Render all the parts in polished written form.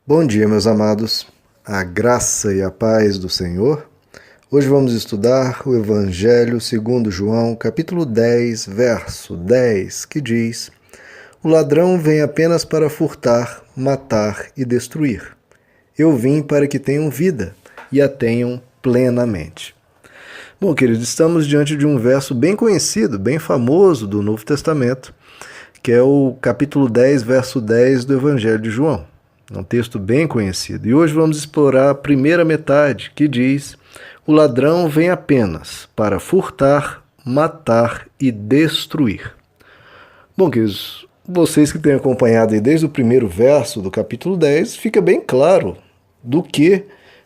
Bom dia, meus amados, a graça e a paz do Senhor. Hoje vamos estudar o Evangelho segundo João, capítulo 10, verso 10, que diz: O ladrão vem apenas para furtar, matar e destruir. Eu vim para que tenham vida e a tenham plenamente. Bom, queridos, estamos diante de um verso bem conhecido, bem famoso do Novo Testamento, que é o capítulo 10, verso 10 do Evangelho de João. É um texto bem conhecido. E hoje vamos explorar a primeira metade, que diz: O ladrão vem apenas para furtar, matar e destruir. Bom, queridos, vocês que têm acompanhado aí desde o primeiro verso do capítulo 10, fica bem claro do que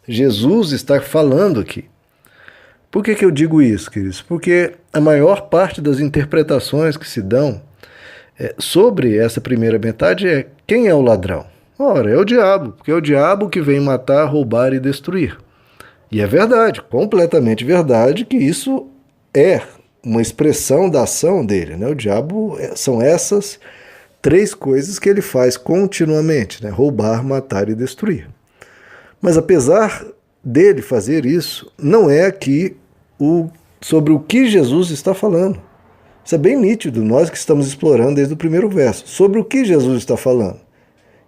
Jesus está falando aqui. Por que eu digo isso, queridos? Porque a maior parte das interpretações que se dão sobre essa primeira metade é: quem é o ladrão? Ora, é o diabo, porque é o diabo que vem matar, roubar e destruir. E é verdade, completamente verdade, que isso é uma expressão da ação dele, né? O diabo são essas três coisas que ele faz continuamente, né? Roubar, matar e destruir. Mas apesar dele fazer isso, não é aqui sobre o que Jesus está falando. Isso é bem nítido, nós que estamos explorando desde o primeiro verso. Sobre o que Jesus está falando?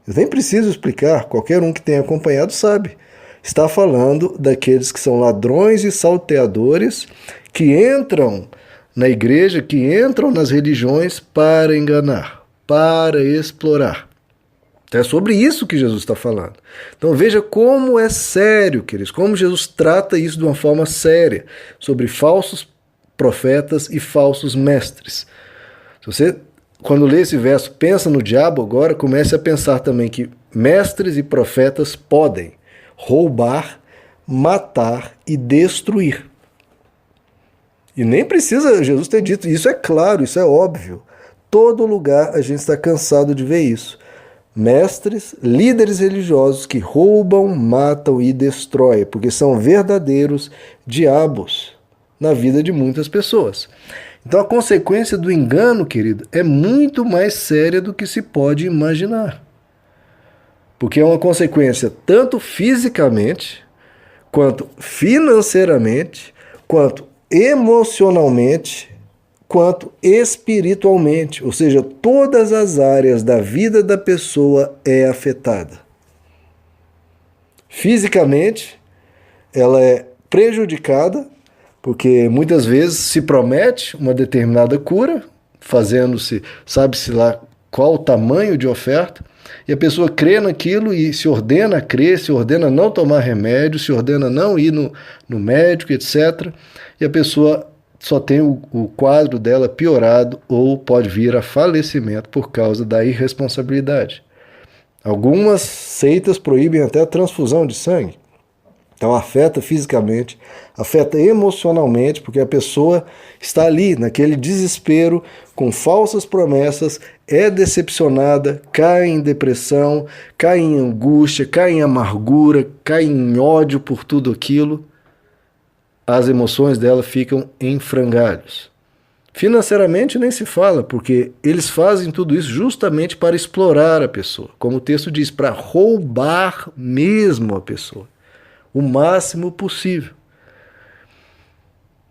Eu nem preciso explicar, qualquer um que tenha acompanhado sabe. Está falando daqueles que são ladrões e salteadores, que entram na igreja, que entram nas religiões para enganar, para explorar. É sobre isso que Jesus está falando. Então veja como é sério, queridos, como Jesus trata isso de uma forma séria, sobre falsos profetas e falsos mestres. Se você, quando lê esse verso, pensa no diabo, agora comece a pensar também que mestres e profetas podem roubar, matar e destruir. E nem precisa Jesus ter dito, isso é claro, isso é óbvio. Todo lugar a gente está cansado de ver isso. Mestres, líderes religiosos que roubam, matam e destroem, porque são verdadeiros diabos na vida de muitas pessoas. Então a consequência do engano, querido, é muito mais séria do que se pode imaginar. Porque é uma consequência tanto fisicamente, quanto financeiramente, quanto emocionalmente, quanto espiritualmente. Ou seja, todas as áreas da vida da pessoa é afetada. Fisicamente, ela é prejudicada, porque muitas vezes se promete uma determinada cura, fazendo-se, sabe-se lá qual o tamanho de oferta, e a pessoa crê naquilo e se ordena a crer, se ordena a não tomar remédio, se ordena a não ir no médico, etc. E a pessoa só tem o quadro dela piorado ou pode vir a falecimento por causa da irresponsabilidade. Algumas seitas proíbem até a transfusão de sangue. Então afeta fisicamente, afeta emocionalmente, porque a pessoa está ali, naquele desespero, com falsas promessas, é decepcionada, cai em depressão, cai em angústia, cai em amargura, cai em ódio por tudo aquilo. As emoções dela ficam em frangalhos. Financeiramente nem se fala, porque eles fazem tudo isso justamente para explorar a pessoa. Como o texto diz, para roubar mesmo a pessoa. O máximo possível.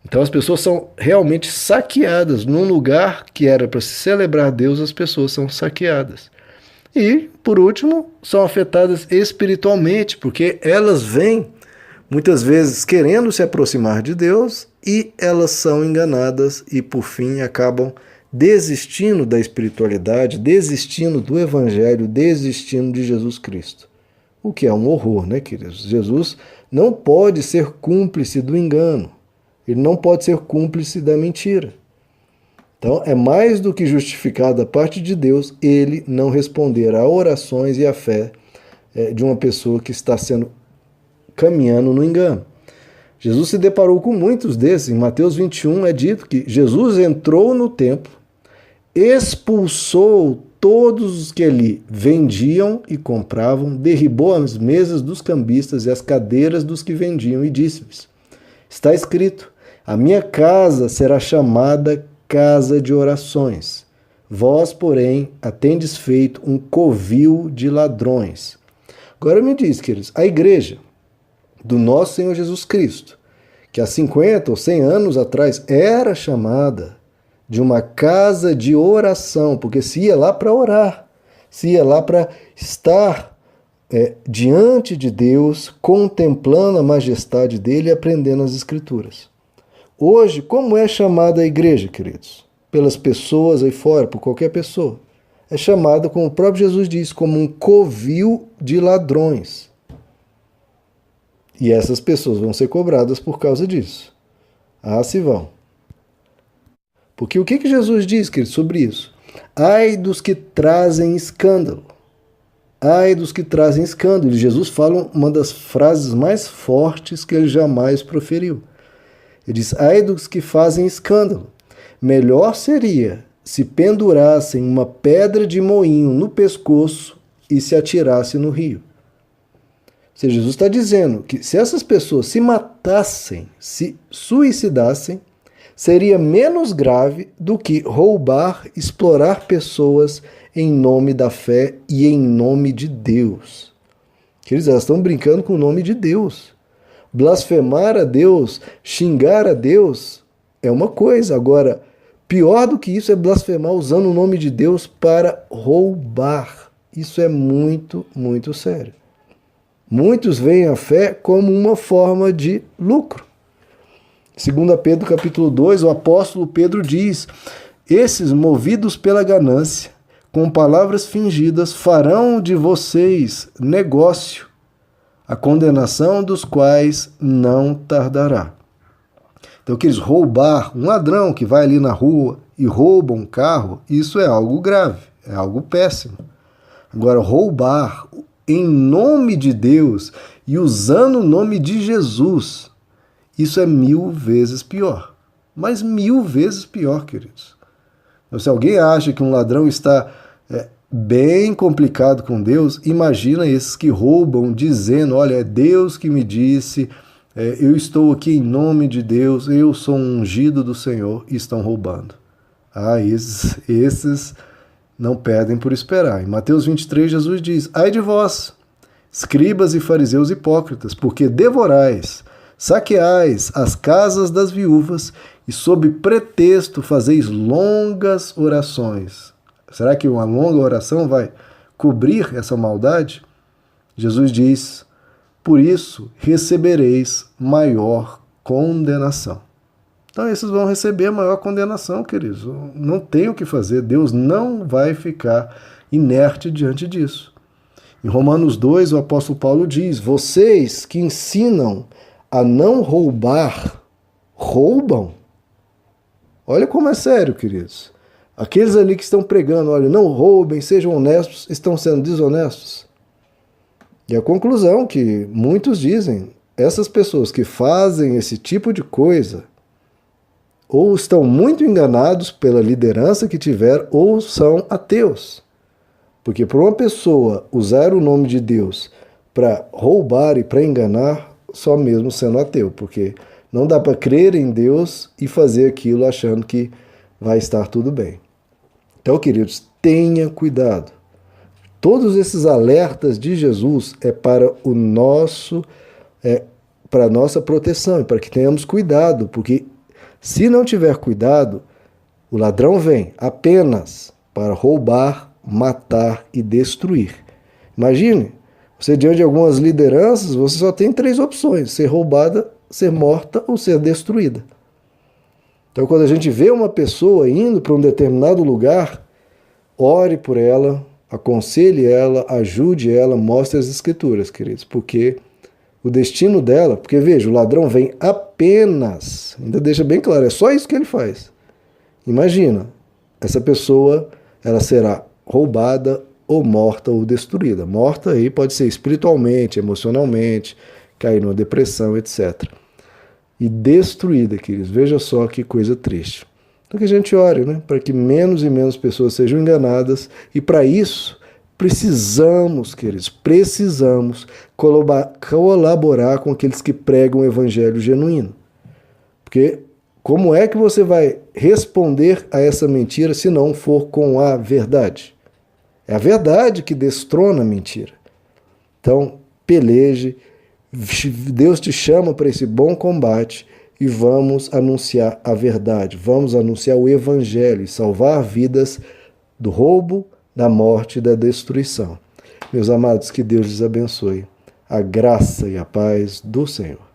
Então as pessoas são realmente saqueadas. Num lugar que era para se celebrar Deus, as pessoas são saqueadas. E, por último, são afetadas espiritualmente, porque elas vêm, muitas vezes, querendo se aproximar de Deus e elas são enganadas e, por fim, acabam desistindo da espiritualidade, desistindo do Evangelho, desistindo de Jesus Cristo. O que é um horror, né, queridos? Jesus não pode ser cúmplice do engano. Ele não pode ser cúmplice da mentira. Então, é mais do que justificado da parte de Deus ele não responder a orações e a fé de uma pessoa que está caminhando no engano. Jesus se deparou com muitos desses. Em Mateus 21 é dito que Jesus entrou no templo, expulsou todos os que ali vendiam e compravam, derribou as mesas dos cambistas e as cadeiras dos que vendiam e disse-lhes: está escrito, a minha casa será chamada casa de orações. Vós, porém, a tendes feito um covil de ladrões. Agora me diz, queridos, a igreja do nosso Senhor Jesus Cristo, que há 50 ou 100 anos atrás era chamada de uma casa de oração, porque se ia lá para orar, se ia lá para estar diante de Deus, contemplando a majestade dele e aprendendo as Escrituras. Hoje, como é chamada a igreja, queridos? Pelas pessoas aí fora, por qualquer pessoa. É chamada, como o próprio Jesus diz, como um covil de ladrões. E essas pessoas vão ser cobradas por causa disso. Ah, se vão. Porque o que Jesus diz, queridos, sobre isso? Ai dos que trazem escândalo. Ai dos que trazem escândalo. E Jesus fala uma das frases mais fortes que ele jamais proferiu. Ele diz, ai dos que fazem escândalo. Melhor seria se pendurassem uma pedra de moinho no pescoço e se atirassem no rio. Ou seja, Jesus está dizendo que se essas pessoas se matassem, se suicidassem, seria menos grave do que roubar, explorar pessoas em nome da fé e em nome de Deus. Eles estão brincando com o nome de Deus. Blasfemar a Deus, xingar a Deus é uma coisa. Agora, pior do que isso é blasfemar usando o nome de Deus para roubar. Isso é muito, muito sério. Muitos veem a fé como uma forma de lucro. 2 Pedro capítulo 2, o apóstolo Pedro diz, esses movidos pela ganância, com palavras fingidas, farão de vocês negócio, a condenação dos quais não tardará. Então, queridos, roubar, um ladrão que vai ali na rua e rouba um carro, isso é algo grave, é algo péssimo. Agora, roubar em nome de Deus e usando o nome de Jesus, isso é 1000 vezes pior. Mas 1000 vezes pior, queridos. Então, se alguém acha que um ladrão está bem complicado com Deus, imagina esses que roubam dizendo, olha, é Deus que me disse, eu estou aqui em nome de Deus, eu sou um ungido do Senhor, e estão roubando. Ah, esses não perdem por esperar. Em Mateus 23, Jesus diz, ai de vós, escribas e fariseus hipócritas, porque devorais, saqueais as casas das viúvas e sob pretexto fazeis longas orações. Será que uma longa oração vai cobrir essa maldade? Jesus diz, por isso recebereis maior condenação. Então esses vão receber a maior condenação, queridos. Não tem o que fazer, Deus não vai ficar inerte diante disso. Em Romanos 2, o apóstolo Paulo diz, vocês que ensinam a não roubar, roubam? Olha como é sério, queridos. Aqueles ali que estão pregando, olha, não roubem, sejam honestos, estão sendo desonestos. E a conclusão que muitos dizem, essas pessoas que fazem esse tipo de coisa, ou estão muito enganados pela liderança que tiver, ou são ateus. Porque para uma pessoa usar o nome de Deus para roubar e para enganar, só mesmo sendo ateu, porque não dá para crer em Deus e fazer aquilo achando que vai estar tudo bem. Então, queridos, tenha cuidado. Todos esses alertas de Jesus é para o nosso, para a nossa proteção, e para que tenhamos cuidado, porque se não tiver cuidado, o ladrão vem apenas para roubar, matar e destruir. Imagine, você diante de algumas lideranças, você só tem 3 opções, ser roubada, ser morta ou ser destruída. Então, quando a gente vê uma pessoa indo para um determinado lugar, ore por ela, aconselhe ela, ajude ela, mostre as Escrituras, queridos, porque o destino dela, porque veja, o ladrão vem apenas, ainda deixa bem claro, é só isso que ele faz. Imagina, essa pessoa, ela será roubada ou morta ou destruída. Morta aí pode ser espiritualmente, emocionalmente, cair numa depressão, etc. E destruída, queridos. Veja só que coisa triste. Então que a gente ore, né? Para que menos e menos pessoas sejam enganadas. E para isso, precisamos, queridos, colaborar com aqueles que pregam o evangelho genuíno. Porque como é que você vai responder a essa mentira se não for com a verdade? É a verdade que destrona a mentira. Então, peleje, Deus te chama para esse bom combate e vamos anunciar a verdade, vamos anunciar o Evangelho e salvar vidas do roubo, da morte e da destruição. Meus amados, que Deus lhes abençoe. A graça e a paz do Senhor.